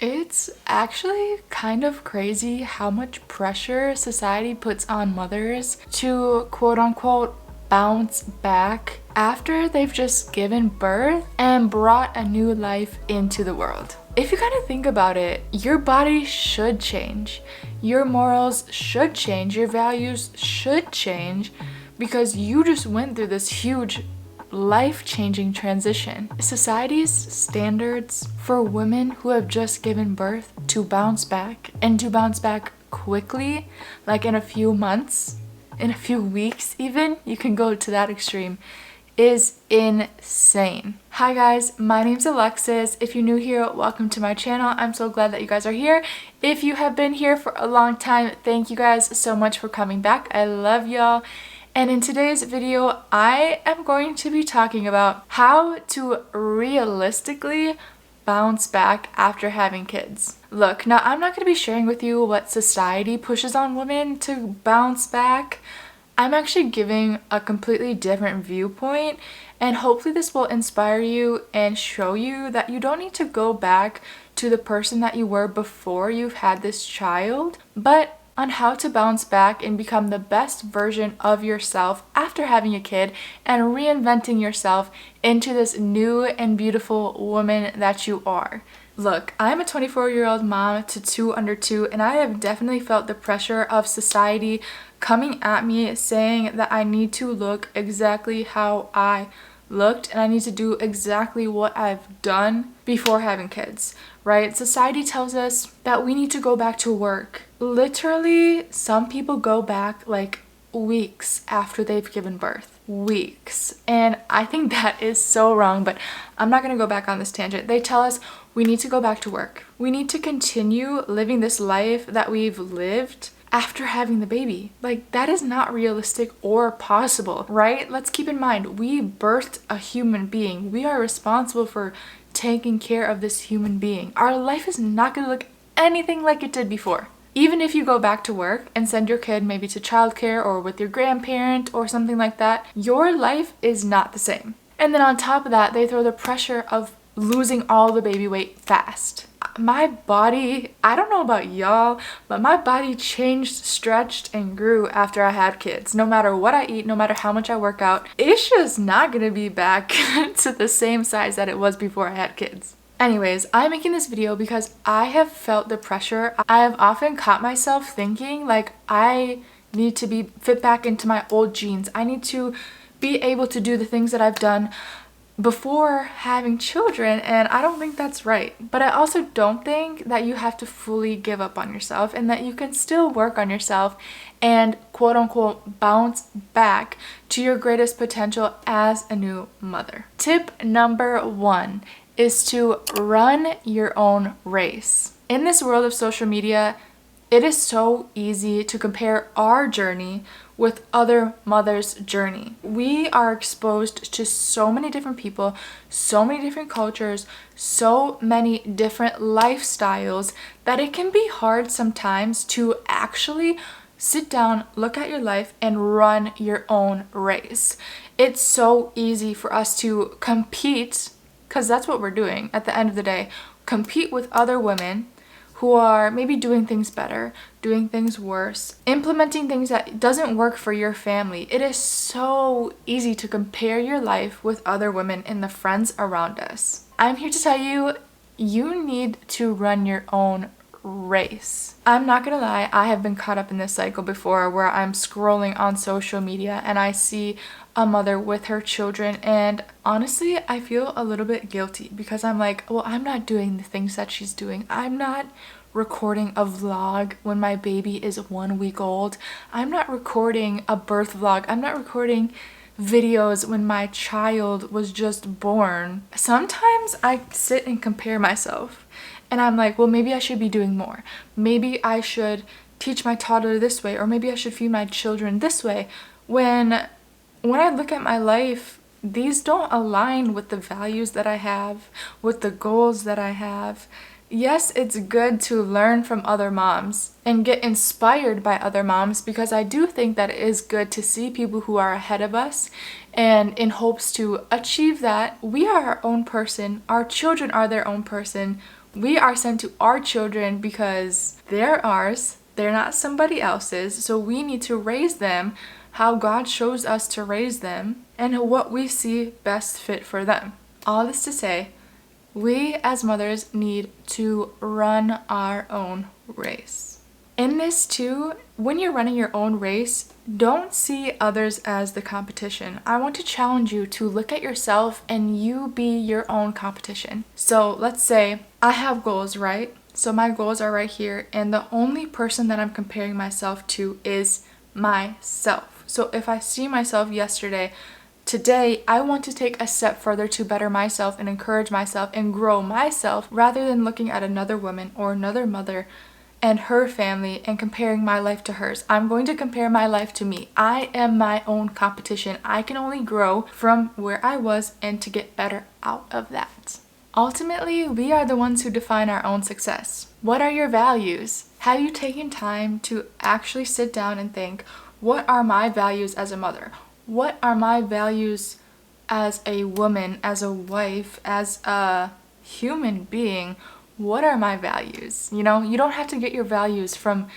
It's actually kind of crazy how much pressure society puts on mothers to quote unquote bounce back after they've just given birth and brought a new life into the world. If you kind of think about it, your body should change, your morals should change, your values should change because you just went through this huge life-changing transition. Society's standards for women who have just given birth to bounce back and to bounce back quickly, like in a few months, in a few weeks even, you can go to that extreme, is insane. Hi guys, my name's Alexis. If you're new here, welcome to my channel. I'm so glad that you guys are here. If you have been here for a long time, thank you guys so much for coming back. I love y'all. And in today's video, I am going to be talking about how to realistically bounce back after having kids. Look, now I'm not going to be sharing with you what society pushes on women to bounce back. I'm actually giving a completely different viewpoint, and hopefully this will inspire you and show you that you don't need to go back to the person that you were before you've had this child, but on how to bounce back and become the best version of yourself after having a kid and reinventing yourself into this new and beautiful woman that you are. Look, I'm a 24-year-old mom to two under two, and I have definitely felt the pressure of society coming at me saying that I need to look exactly how I looked and I need to do exactly what I've done before having kids, right? Society tells us that we need to go back to work. Literally, some people go back like weeks after they've given birth. Weeks. And I think that is so wrong, but I'm not going to go back on this tangent. They tell us we need to go back to work. We need to continue living this life that we've lived after having the baby. Like, that is not realistic or possible, right? Let's keep in mind, we birthed a human being. We are responsible for taking care of this human being. Our life is not going to look anything like it did before. Even if you go back to work and send your kid maybe to childcare or with your grandparent or something like that, your life is not the same. And then on top of that, they throw the pressure of losing all the baby weight fast. My body, I don't know about y'all, but my body changed, stretched, and grew after I had kids. No matter what I eat, no matter how much I work out, it's just not gonna be back to the same size that it was before I had kids. Anyways, I'm making this video because I have felt the pressure. I have often caught myself thinking like I need to be fit back into my old jeans. I need to be able to do the things that I've done before having children, and I don't think that's right. But I also don't think that you have to fully give up on yourself and that you can still work on yourself and quote unquote bounce back to your greatest potential as a new mother. Tip number 1 is to run your own race. In this world of social media, it is so easy to compare our journey with other mothers' journey. We are exposed to so many different people, so many different cultures, so many different lifestyles that it can be hard sometimes to actually sit down, look at your life, and run your own race. It's so easy for us to compete, because that's what we're doing at the end of the day, compete with other women who are maybe doing things better, doing things worse, implementing things that doesn't work for your family. It is so easy to compare your life with other women and the friends around us. I'm here to tell you, you need to run your own race. I'm not gonna lie, I have been caught up in this cycle before where I'm scrolling on social media and I see a mother with her children, and honestly I feel a little bit guilty because I'm like, well, I'm not doing the things that she's doing. I'm not recording a vlog when my baby is 1 week old. I'm not recording a birth vlog. I'm not recording videos when my child was just born. Sometimes I sit and compare myself and I'm like, well, maybe I should be doing more. Maybe I should teach my toddler this way, or maybe I should feed my children this way. When I look at my life, these don't align with the values that I have, with the goals that I have. Yes, it's good to learn from other moms and get inspired by other moms, because I do think that it is good to see people who are ahead of us, and in hopes to achieve that. We are our own person, our children are their own person. We are sent to our children because they're ours. They're not somebody else's. So we need to raise them how God shows us to raise them and what we see best fit for them. All this to say, we as mothers need to run our own race. In this too, when you're running your own race, don't see others as the competition. I want to challenge you to look at yourself and you be your own competition. So let's say I have goals, right? So my goals are right here, and the only person that I'm comparing myself to is myself. So if I see myself yesterday, today I want to take a step further to better myself and encourage myself and grow myself rather than looking at another woman or another mother and her family and comparing my life to hers. I'm going to compare my life to me. I am my own competition. I can only grow from where I was and to get better out of that. Ultimately, we are the ones who define our own success. What are your values? Have you taken time to actually sit down and think, what are my values as a mother? What are my values as a woman, as a wife, as a human being? What are my values? You don't have to get your values from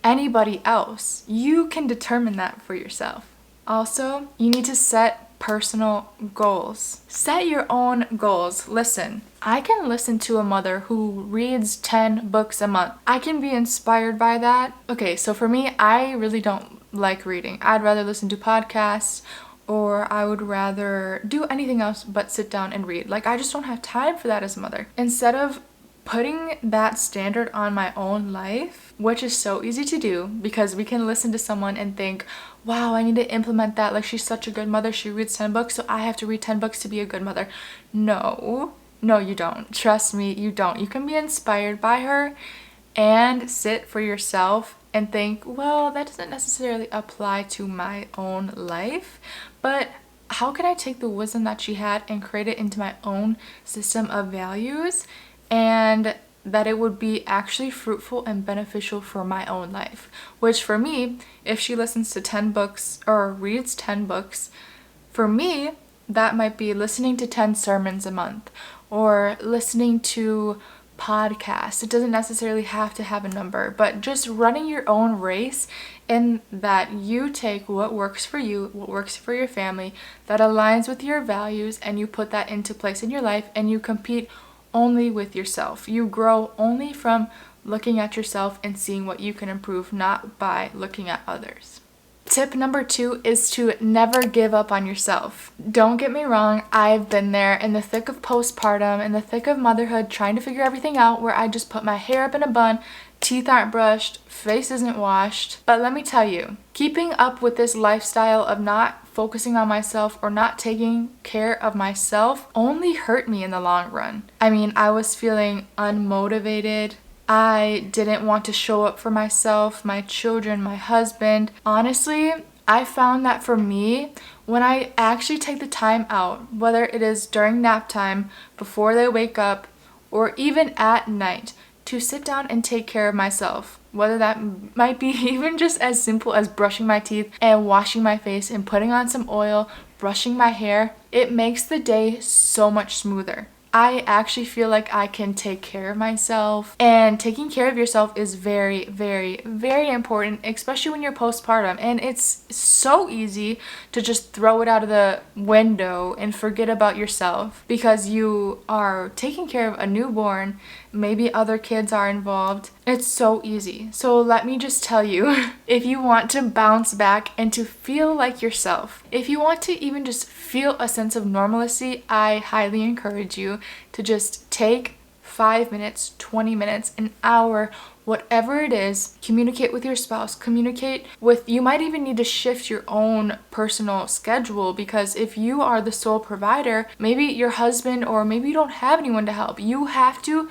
anybody else. You can determine that for yourself. Also, you need to set personal goals. Set your own goals. Listen, I can listen to a mother who reads 10 books a month. I can be inspired by that. Okay, so for me, I really don't like reading. I'd rather listen to podcasts, or I would rather do anything else but sit down and read. Like, I just don't have time for that as a mother. Instead of putting that standard on my own life, which is so easy to do because we can listen to someone and think, wow, I need to implement that. Like, she's such a good mother. She reads 10 books, so I have to read 10 books to be a good mother. No, you don't. Trust me, you don't. You can be inspired by her and sit for yourself and think, well, that doesn't necessarily apply to my own life, but how can I take the wisdom that she had and create it into my own system of values, and that it would be actually fruitful and beneficial for my own life? Which for me, if she listens to 10 books or reads 10 books, for me, that might be listening to 10 sermons a month or listening to podcasts. It doesn't necessarily have to have a number, but just running your own race in that you take what works for you, what works for your family, that aligns with your values, and you put that into place in your life, and you compete only with yourself. You grow only from looking at yourself and seeing what you can improve, not by looking at others. Tip number 2 is to never give up on yourself. Don't get me wrong, I've been there in the thick of postpartum, in the thick of motherhood, trying to figure everything out, where I just put my hair up in a bun, teeth aren't brushed, face isn't washed. But let me tell you, keeping up with this lifestyle of not focusing on myself or not taking care of myself only hurt me in the long run. I mean, I was feeling unmotivated. I didn't want to show up for myself, my children, my husband. Honestly, I found that for me, when I actually take the time out, whether it is during nap time, before they wake up, or even at night, to sit down and take care of myself, whether that might be even just as simple as brushing my teeth and washing my face and putting on some oil, brushing my hair, it makes the day so much smoother. I actually feel like I can take care of myself, and taking care of yourself is very, very, very important, especially when you're postpartum. And it's so easy to just throw it out of the window and forget about yourself because you are taking care of a newborn. Maybe other kids are involved. It's so easy. So let me just tell you, if you want to bounce back and to feel like yourself, if you want to even just feel a sense of normalcy, I highly encourage you to just take 5 minutes, 20 minutes, an hour, whatever it is, communicate with your spouse, you might even need to shift your own personal schedule, because if you are the sole provider, maybe your husband, or maybe you don't have anyone to help, you have to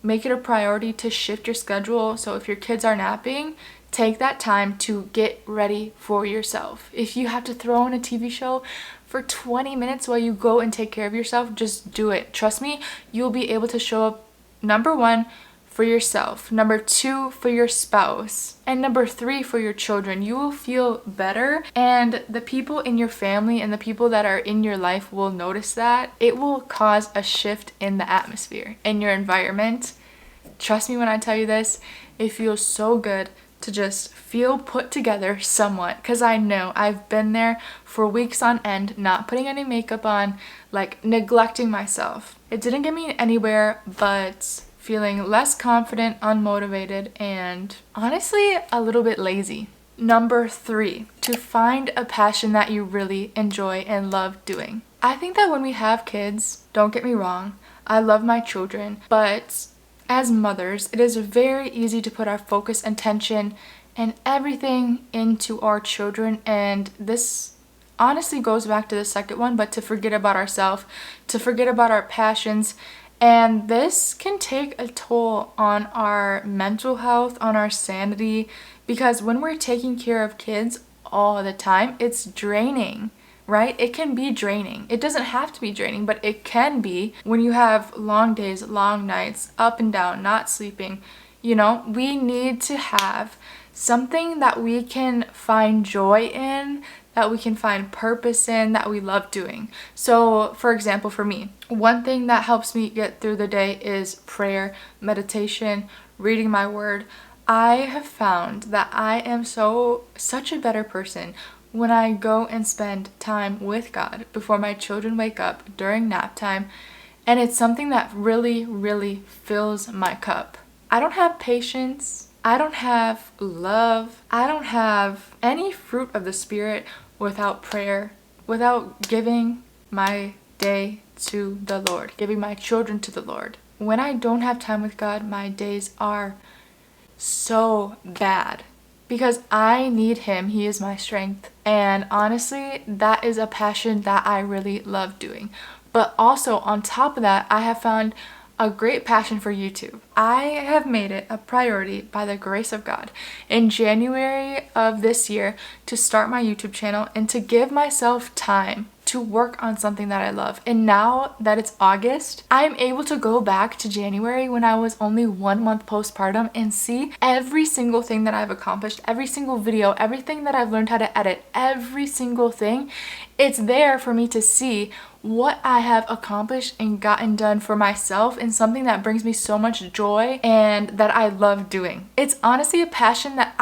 make it a priority to shift your schedule. So if your kids are napping, take that time to get ready for yourself. If you have to throw in a TV show for 20 minutes while you go and take care of yourself, just do it. Trust me, you'll be able to show up, number one, for yourself, number 2 for your spouse, and number 3 for your children, you will feel better, and the people in your family and the people that are in your life will notice that. It will cause a shift in the atmosphere, in your environment. Trust me when I tell you this, it feels so good to just feel put together somewhat, because I know I've been there for weeks on end, not putting any makeup on, like neglecting myself. It didn't get me anywhere, but feeling less confident, unmotivated, and honestly a little bit lazy. Number 3, to find a passion that you really enjoy and love doing. I think that when we have kids, don't get me wrong, I love my children, but as mothers, it is very easy to put our focus and attention and everything into our children, and this honestly goes back to the second one, but to forget about ourselves, to forget about our passions, and this can take a toll on our mental health, on our sanity, because when we're taking care of kids all the time, it's draining. Right? It can be draining. It doesn't have to be draining, but it can be when you have long days, long nights, up and down, not sleeping. You know, we need to have something that we can find joy in, that we can find purpose in, that we love doing. So, for example, for me, one thing that helps me get through the day is prayer, meditation, reading my word. I have found that I am such a better person when I go and spend time with God before my children wake up during nap time, and it's something that really, really fills my cup. I don't have patience, I don't have love, I don't have any fruit of the Spirit without prayer, without giving my day to the Lord, giving my children to the Lord. When I don't have time with God, my days are so bad. Because I need him, he is my strength. And honestly, that is a passion that I really love doing. But also on top of that, I have found a great passion for YouTube. I have made it a priority by the grace of God in January of this year to start my YouTube channel and to give myself time to work on something that I love. And now that it's August, I'm able to go back to January when I was only 1 month postpartum and see every single thing that I've accomplished, every single video, everything that I've learned how to edit, every single thing. It's there for me to see what I have accomplished and gotten done for myself, and something that brings me so much joy and that I love doing. It's honestly a passion that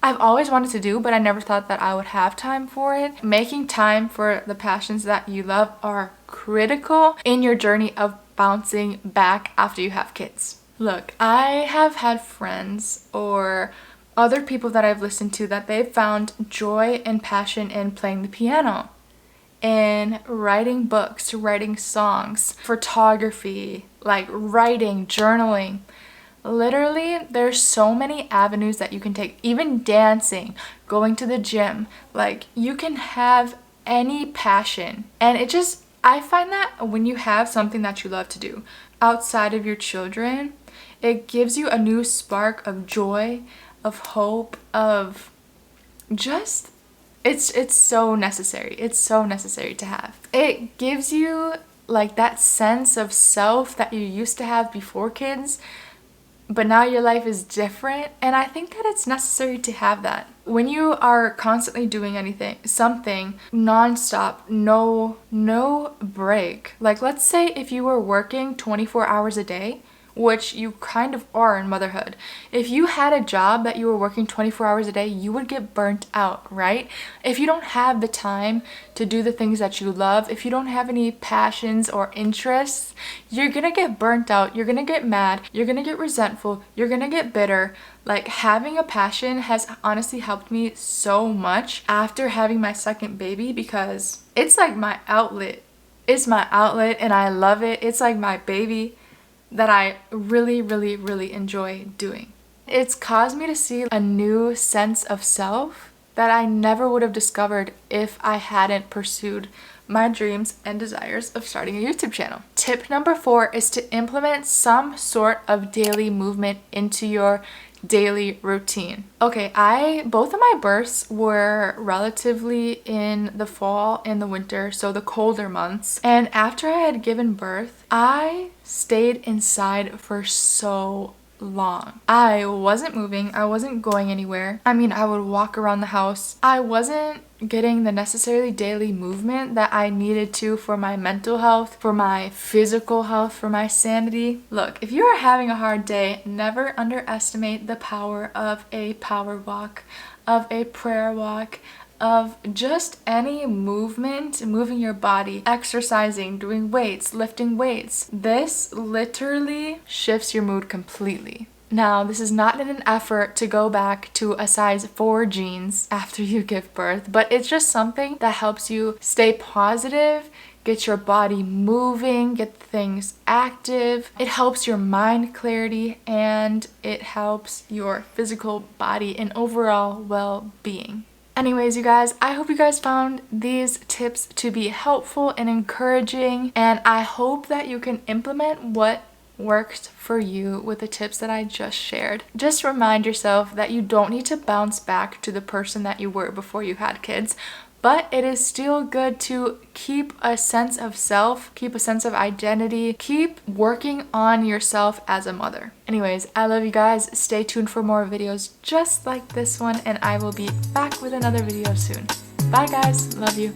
I've always wanted to do, but I never thought that I would have time for it. Making time for the passions that you love are critical in your journey of bouncing back after you have kids. Look, I have had friends or other people that I've listened to that they've found joy and passion in playing the piano, in writing books, writing songs, photography, like writing, journaling. Literally, there's so many avenues that you can take, even dancing, going to the gym. Like, you can have any passion. And I find that when you have something that you love to do outside of your children, it gives you a new spark of joy, of hope, of just, it's so necessary. It's so necessary to have. It gives you like that sense of self that you used to have before kids, but now your life is different, and I think that it's necessary to have that. When you are constantly doing something non-stop, no break. Like, let's say if you were working 24 hours a day, which you kind of are in motherhood. If you had a job that you were working 24 hours a day, you would get burnt out, right? If you don't have the time to do the things that you love, if you don't have any passions or interests, you're gonna get burnt out, you're gonna get mad, you're gonna get resentful, you're gonna get bitter. Like, having a passion has honestly helped me so much after having my second baby, because it's like my outlet. It's my outlet and I love it. It's like my baby that I really, really, really enjoy doing. It's caused me to see a new sense of self that I never would have discovered if I hadn't pursued my dreams and desires of starting a YouTube channel. Tip number 4 is to implement some sort of daily movement into your daily routine. Okay, both of my births were relatively in the fall and the winter, so the colder months. And after I had given birth, I stayed inside for so long. I wasn't moving. I wasn't going anywhere. I mean, I would walk around the house. I wasn't getting the necessarily daily movement that I needed to for my mental health, for my physical health, for my sanity. Look, if you are having a hard day, never underestimate the power of a power walk, of a prayer walk, of just any movement, moving your body, exercising, doing weights, lifting weights. This literally shifts your mood completely. Now, this is not in an effort to go back to a size 4 jeans after you give birth, but it's just something that helps you stay positive, get your body moving, get things active. It helps your mind clarity, and it helps your physical body and overall well-being. Anyways, you guys, I hope you guys found these tips to be helpful and encouraging, and I hope that you can implement what worked for you with the tips that I just shared. Just remind yourself that you don't need to bounce back to the person that you were before you had kids, but it is still good to keep a sense of self, keep a sense of identity, keep working on yourself as a mother. Anyways, I love you guys. Stay tuned for more videos just like this one, and I will be back with another video soon. Bye guys, love you.